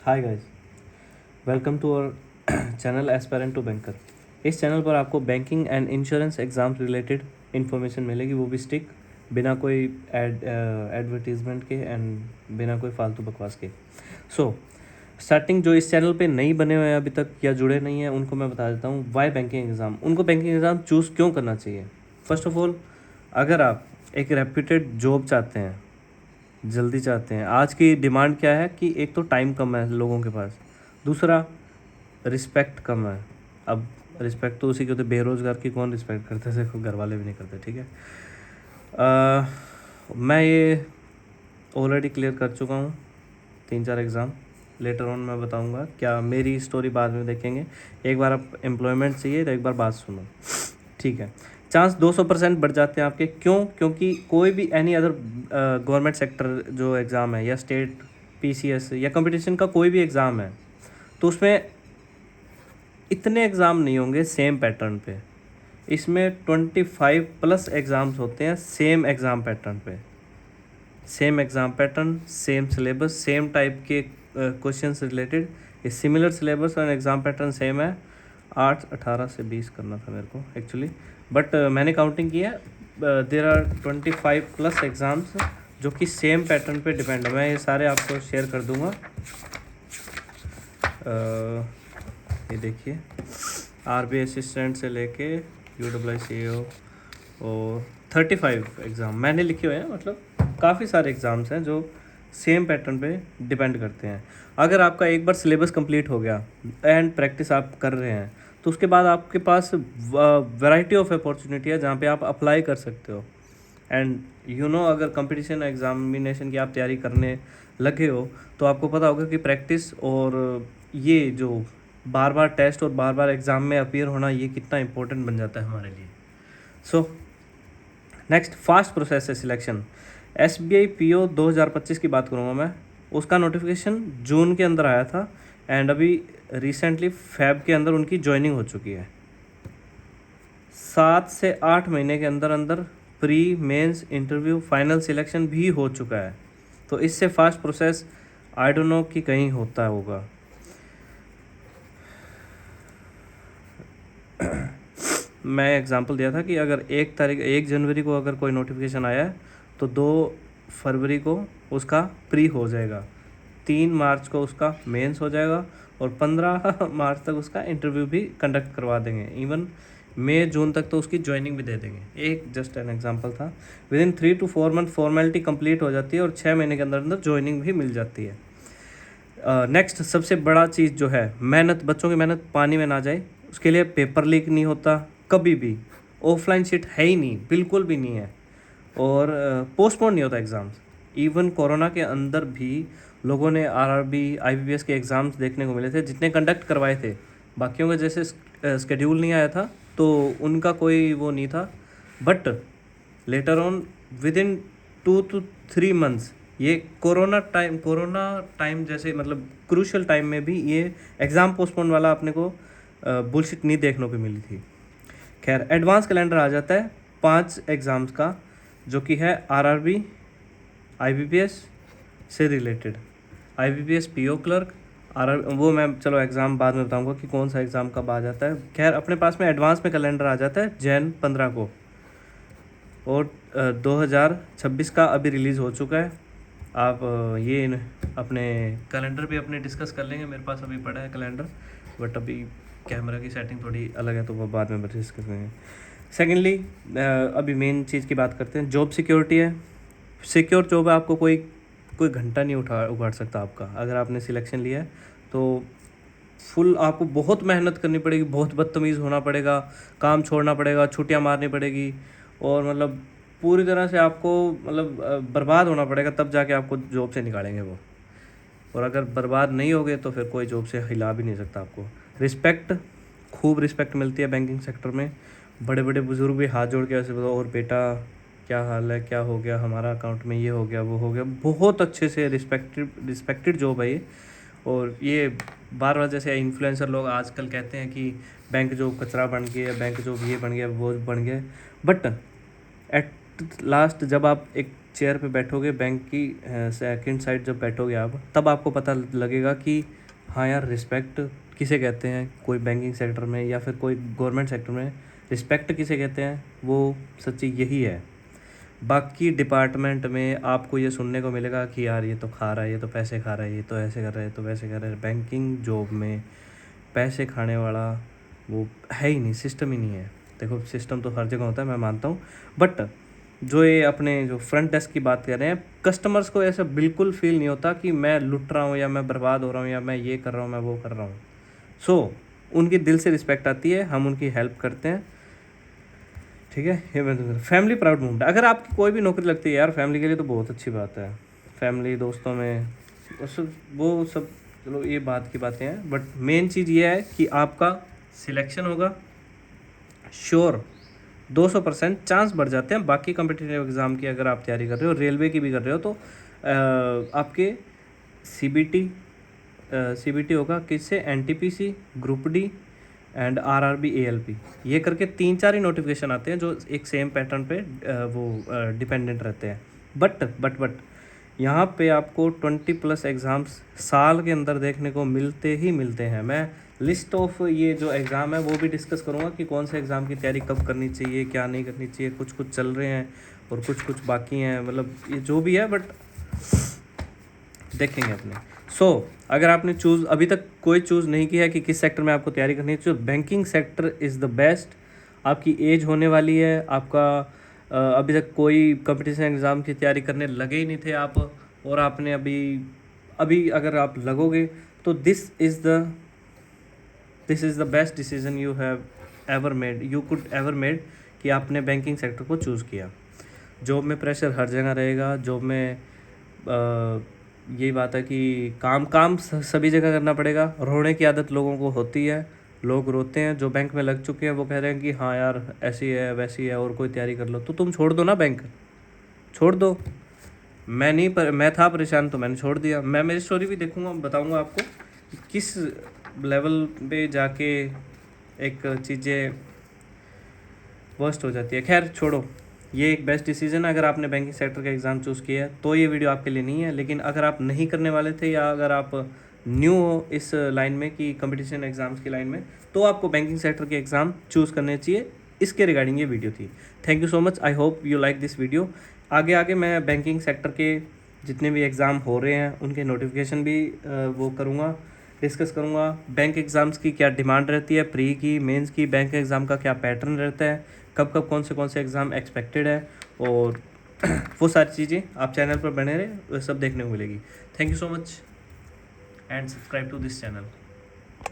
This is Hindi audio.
Hi guys, welcome to our channel aspirant to banker. इस चैनल पर आपको banking and insurance exams related information मिलेगी, वो भी स्टिक, बिना कोई एडवर्टीजमेंट के एंड बिना कोई फालतू बकवास के। स्टार्टिंग जो इस चैनल पे नहीं बने हुए हैं अभी तक या जुड़े नहीं हैं उनको मैं बता देता हूँ वाई बैंकिंग एग्ज़ाम, उनको बैंकिंग एग्ज़ाम चूज़ क्यों करना चाहिए। फर्स्ट ऑफ ऑल, अगर आप एक रेप्यूटेड जॉब चाहते हैं, जल्दी चाहते हैं, आज की डिमांड क्या है कि एक तो टाइम कम है लोगों के पास, दूसरा रिस्पेक्ट कम है। अब रिस्पेक्ट तो उसी के होते, बेरोज़गार की कौन रिस्पेक्ट करते थे, घर वाले भी नहीं करते, ठीक है। मैं ये ऑलरेडी क्लियर कर चुका हूँ 3-4 एग्ज़ाम। लेटर ऑन मैं बताऊँगा, क्या मेरी स्टोरी बाद में देखेंगे। एक बार आप एम्प्लॉयमेंट चाहिए तो एक बार बात सुनो, ठीक है। चांस 200% बढ़ जाते हैं आपके, क्यों? क्योंकि कोई भी एनी अदर गवर्नमेंट सेक्टर जो एग्ज़ाम है या स्टेट पीसीएस या कंपटीशन का कोई भी एग्ज़ाम है, तो उसमें इतने एग्ज़ाम नहीं होंगे सेम पैटर्न पे। इसमें 25+ एग्ज़ाम्स होते हैं सेम एग्ज़ाम पैटर्न पे, same exam pattern, same syllabus, same type के क्वेश्चंस रिलेटेड। ये सिमिलर सिलेबस और एग्ज़ाम पैटर्न सेम है। 8, 18 से 20 करना था मेरे को एक्चुअली, बट मैंने काउंटिंग किया। देर आर 25+ एग्ज़ाम्स जो कि सेम पैटर्न पे डिपेंड है। मैं ये सारे आपको शेयर कर दूँगा। ये देखिए, आरबीआई असिस्टेंट से लेके UWCAO और 35 एग्ज़ाम मैंने लिखे हुए हैं। मतलब काफ़ी सारे एग्ज़ाम्स हैं जो सेम पैटर्न पे डिपेंड करते हैं। अगर आपका एक बार सिलेबस कंप्लीट हो गया एंड प्रैक्टिस आप कर रहे हैं, तो उसके बाद आपके पास वैरायटी ऑफ अपॉर्चुनिटी है जहाँ पे आप अप्लाई कर सकते हो। एंड अगर कंपटीशन एग्जामिनेशन की आप तैयारी करने लगे हो, तो आपको पता होगा कि प्रैक्टिस और ये जो बार बार टेस्ट और बार बार एग्ज़ाम में अपीयर होना, ये कितना इंपॉर्टेंट बन जाता है हमारे लिए। नेक्स्ट, फास्ट प्रोसेस है सिलेक्शन। SBI PO 2025 की बात करूँगा मैं। उसका नोटिफिकेशन जून के अंदर आया था एंड अभी रिसेंटली फेब के अंदर उनकी ज्वाइनिंग हो चुकी है। 7 से 8 महीने के अंदर अंदर pre mains interview final selection भी हो चुका है। तो इससे fast process I don't know कि कहीं होता होगा। मैं एग्जांपल दिया था कि अगर 1 जनवरी को अगर कोई नोटिफिकेशन आया है, तो 2 फरवरी को उसका प्री हो जाएगा, 3 मार्च को उसका मेंस हो जाएगा और 15 मार्च तक उसका इंटरव्यू भी कंडक्ट करवा देंगे। इवन मई जून तक तो उसकी ज्वाइनिंग भी दे देंगे। एक जस्ट एन एग्जांपल था। With in 3 to 4 month formality complete हो जाती है और 6 महीने के अंदर अंदर ज्वाइनिंग भी मिल जाती है। नेक्स्ट सबसे बड़ा चीज़ जो है, मेहनत, बच्चों की मेहनत पानी में ना जाए, उसके लिए पेपर लीक नहीं होता कभी भी। ऑफलाइन शीट है ही नहीं, बिल्कुल भी नहीं है। और पोस्टपोन नहीं होता एग्ज़ाम्स। इवन कोरोना के अंदर भी लोगों ने RRB IBPS के एग्ज़ाम्स देखने को मिले थे जितने कंडक्ट करवाए थे। बाकियों का जैसे स्केड्यूल नहीं आया था तो उनका कोई वो नहीं था, but later on with in 2 to 3 months, ये कोरोना टाइम जैसे मतलब क्रूशियल टाइम में भी ये एग्ज़ाम पोस्टपोन वाला अपने को बुलशिट नहीं देखने को मिली थी। खैर, एडवांस कैलेंडर आ जाता है 5 एग्ज़ाम्स का, जो कि है RRB IBPS से रिलेटेड, IBPS PO क्लर्क, वो मैं चलो एग्ज़ाम बाद में बताऊंगा कि कौन सा एग्ज़ाम कब आ जाता है। खैर, अपने पास में एडवांस में कैलेंडर आ जाता है जैन 15 को, और 2026 का अभी रिलीज़ हो चुका है। आप ये अपने कैलेंडर भी अपने डिस्कस कर लेंगे। मेरे पास अभी पड़ा है कैलेंडर, बट अभी कैमरा की सेटिंग थोड़ी अलग है तो वो बाद में डिस्कस करेंगे। सेकेंडली, अभी मेन चीज़ की बात करते हैं। जॉब सिक्योरिटी है, सिक्योर जॉब है, आपको कोई घंटा नहीं उखाड़ सकता आपका। अगर आपने सिलेक्शन लिया है तो फुल आपको बहुत मेहनत करनी पड़ेगी, बहुत बदतमीज़ होना पड़ेगा, काम छोड़ना पड़ेगा, छुट्टियां मारनी पड़ेगी, और मतलब पूरी तरह से आपको मतलब बर्बाद होना पड़ेगा, तब जाके आपको जॉब से निकालेंगे वो। और अगर बर्बाद नहीं होगे तो फिर कोई जॉब से हिला भी नहीं सकता आपको। रिस्पेक्ट, खूब रिस्पेक्ट मिलती है बैंकिंग सेक्टर में। बड़े बड़े बुजुर्ग भी हाथ जोड़ के ऐसे बताओ, और बेटा क्या हाल है, क्या हो गया, हमारा अकाउंट में ये हो गया, वो हो गया। बहुत अच्छे से रिस्पेक्टेड जॉब है ये। और ये बार बार जैसे इन्फ्लुएंसर लोग आजकल कहते हैं कि बैंक जॉब कचरा बन गया, बैंक जॉब ये बन गया, वो बन गया, बट एट लास्ट जब आप एक चेयर पे बैठोगे बैंक की सेकंड साइड जब बैठोगे आप, तब आपको पता लगेगा कि हाँ यार, रिस्पेक्ट किसे कहते हैं कोई बैंकिंग सेक्टर में या फिर कोई गवर्नमेंट सेक्टर में, रिस्पेक्ट किसे कहते हैं, वो सच्ची यही है। बाकी डिपार्टमेंट में आपको ये सुनने को मिलेगा कि यार ये तो खा रहा है, ये तो पैसे खा रहा है, ये तो ऐसे कर रहा है, ये तो वैसे कर रहा है। बैंकिंग जॉब में पैसे खाने वाला वो है ही नहीं, सिस्टम ही नहीं है। देखो सिस्टम तो हर जगह होता है, मैं मानता हूँ, बट जो ये अपने जो फ्रंट डेस्क की बात कर रहे हैं, कस्टमर्स को ऐसा बिल्कुल फील नहीं होता कि मैं लुट रहा हूँ या मैं बर्बाद हो रहा हूँ या मैं ये कर रहा हूँ, मैं वो कर रहा हूँ। सो उनकी दिल से रिस्पेक्ट आती है, हम उनकी हेल्प करते हैं, ठीक है। ये मैं तो फैमिली प्राउड मोमेंट। अगर आपकी कोई भी नौकरी लगती है यार फैमिली के लिए, तो बहुत अच्छी बात है। फैमिली दोस्तों में वो सब चलो ये बात की बातें हैं, बट मेन चीज़ ये है कि आपका सिलेक्शन होगा श्योर। 200% चांस बढ़ जाते हैं बाकी कॉम्पिटिटिव एग्ज़ाम की। अगर आप तैयारी कर रहे हो, रेलवे की भी कर रहे हो, तो आपके सीबीटी होगा किससे, NTPC, group D and RRB, ALP, ये करके 3-4 ही नोटिफिकेशन आते हैं जो एक सेम पैटर्न पे वो डिपेंडेंट रहते हैं। बट यहाँ पे आपको 20+ एग्ज़ाम्स साल के अंदर देखने को मिलते ही मिलते हैं। मैं लिस्ट ऑफ ये जो एग्ज़ाम है वो भी डिस्कस करूँगा कि कौन से एग्ज़ाम की तैयारी कब करनी चाहिए, क्या नहीं करनी चाहिए। कुछ कुछ चल रहे हैं और कुछ कुछ बाकी हैं, मतलब ये जो भी है, बट देखेंगे अपने। अगर आपने अभी तक कोई चूज़ नहीं किया है कि किस सेक्टर में आपको तैयारी करनी है, तो banking sector is the best. आपकी एज होने वाली है, आपका अभी तक कोई कंपटीशन एग्ज़ाम की तैयारी करने लगे ही नहीं थे आप, और आपने अभी अगर आप लगोगे तो this is the best decision you have ever made, you could ever made, कि आपने बैंकिंग सेक्टर को चूज़ किया। जॉब में प्रेशर हर जगह रहेगा। जॉब में यही बात है कि काम सभी जगह करना पड़ेगा। रोने की आदत लोगों को होती है, लोग रोते हैं। जो बैंक में लग चुके हैं वो कह रहे हैं कि हाँ यार ऐसी है वैसी है, और कोई तैयारी कर लो। तो तुम छोड़ दो ना, बैंक छोड़ दो। मैं था परेशान तो मैंने छोड़ दिया। मैं मेरी स्टोरी भी देखूंगा, बताऊंगा आपको कि किस लेवल पे जाके एक चीज़ें वर्स्ट हो जाती है। खैर छोड़ो, ये एक बेस्ट डिसीजन है। अगर आपने बैंकिंग सेक्टर का एग्ज़ाम चूज़ किया है तो ये वीडियो आपके लिए नहीं है। लेकिन अगर आप नहीं करने वाले थे, या अगर आप न्यू हो इस लाइन में कि कंपटीशन एग्ज़ाम्स की लाइन में, तो आपको बैंकिंग सेक्टर के एग्ज़ाम चूज़ करने चाहिए। इसके रिगार्डिंग ये वीडियो थी। Thank you so much, I hope you like this video. आगे मैं बैंकिंग सेक्टर के जितने भी एग्ज़ाम हो रहे हैं उनके नोटिफिकेशन भी वो करूँगा, डिस्कस करूँगा। बैंक एग्ज़ाम्स की क्या डिमांड रहती है, प्री की, मेंस की, बैंक एग्ज़ाम का क्या पैटर्न रहता है, कब कौन से एग्ज़ाम एक्सपेक्टेड है, और वो सारी चीज़ें आप चैनल पर बने रहे, वो सब देखने को मिलेगी। Thank you so much and subscribe to this channel.